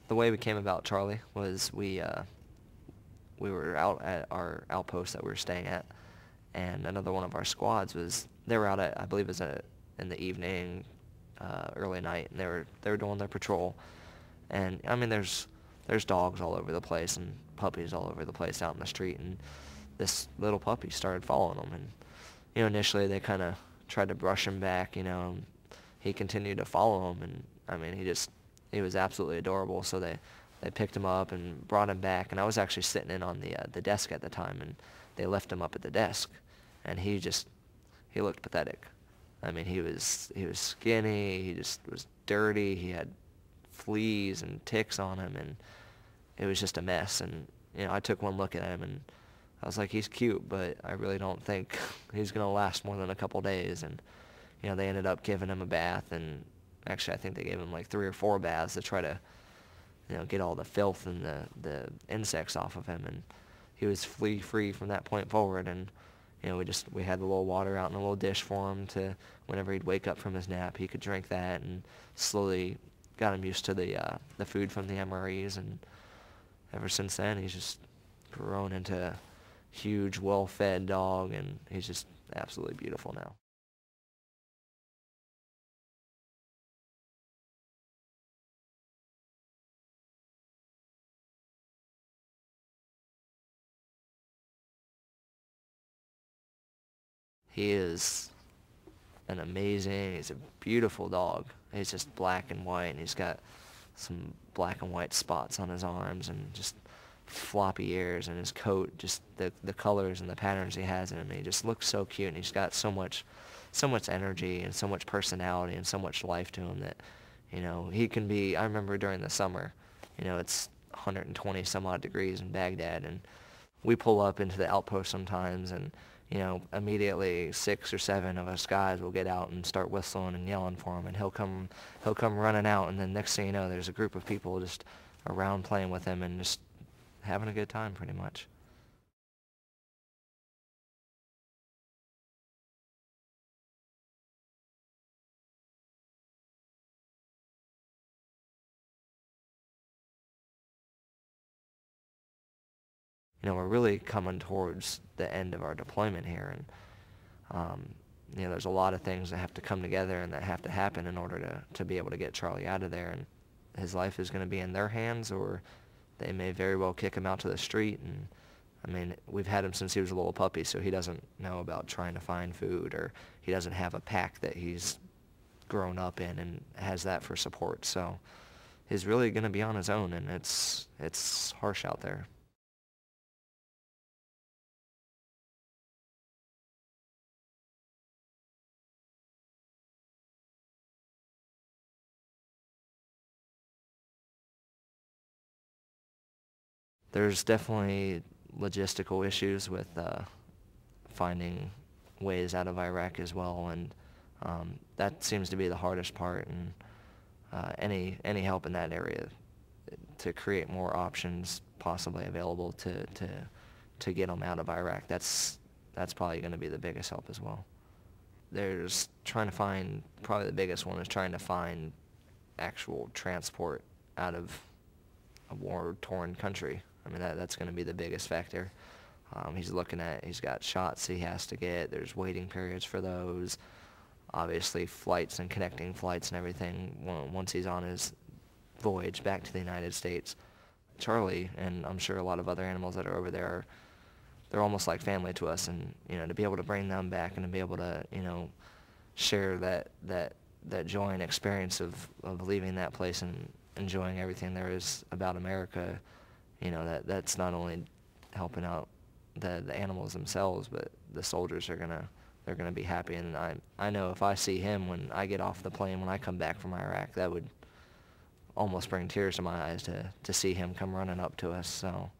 The way we came about Charlie was we were out at our outpost that we were staying at, and another one of our squads they were out at, I believe it was in the evening, early night, and they were doing their patrol. And I mean, there's dogs all over the place and puppies all over the place out in the street, and this little puppy started following them. And initially they kind of tried to brush him back, and he continued to follow them. And I mean, he was absolutely adorable. So they picked him up and brought him back, and I was actually sitting in on the desk at the time, and they left him up at the desk, and he looked pathetic. I mean, he was skinny, he just was dirty, he had fleas and ticks on him, and it was just a mess. And I took one look at him, and I was like, he's cute, but I really don't think he's gonna last more than a couple days. And they ended up giving him a bath, and actually I think they gave him like 3 or 4 baths to try to get all the filth and the insects off of him. And he was flea free from that point forward. And we had the little water out in a little dish for him to, whenever he'd wake up from his nap, he could drink that, and slowly got him used to the food from the MREs. And ever since then, he's just grown into a huge, well-fed dog, and he's just absolutely beautiful now. He is he's a beautiful dog. He's just black and white, and he's got some black and white spots on his arms and just floppy ears, and his coat, just the colors and the patterns he has in him. He just looks so cute, and he's got so much energy and so much personality and so much life to him that, he can be. I remember during the summer, it's 120 some odd degrees in Baghdad, and we pull up into the outpost sometimes, and immediately 6 or 7 of us guys will get out and start whistling and yelling for him, and he'll come running out, and then next thing you know, there's a group of people just around playing with him and just having a good time, pretty much. We're really coming towards the end of our deployment here, and there's a lot of things that have to come together and that have to happen in order to be able to get Charlie out of there. And his life is going to be in their hands, or they may very well kick him out to the street. And I mean, we've had him since he was a little puppy, so he doesn't know about trying to find food, or he doesn't have a pack that he's grown up in and has that for support. So he's really going to be on his own, and it's harsh out there. There's definitely logistical issues with finding ways out of Iraq as well, and that seems to be the hardest part. And any help in that area to create more options possibly available to get them out of Iraq, that's probably going to be the biggest help as well. There's trying to find, probably the biggest one is trying to find actual transport out of a war-torn country. I mean, that's going to be the biggest factor. He's got shots he has to get. There's waiting periods for those. Obviously, flights and connecting flights and everything once he's on his voyage back to the United States. Charlie, and I'm sure a lot of other animals that are over there, they're almost like family to us. And, to be able to bring them back and to be able to, share that joy and experience of leaving that place and enjoying everything there is about America, that's not only helping out the animals themselves, but the soldiers they're gonna be happy. And I know if I see him when I get off the plane when I come back from Iraq, that would almost bring tears to my eyes to see him come running up to us. So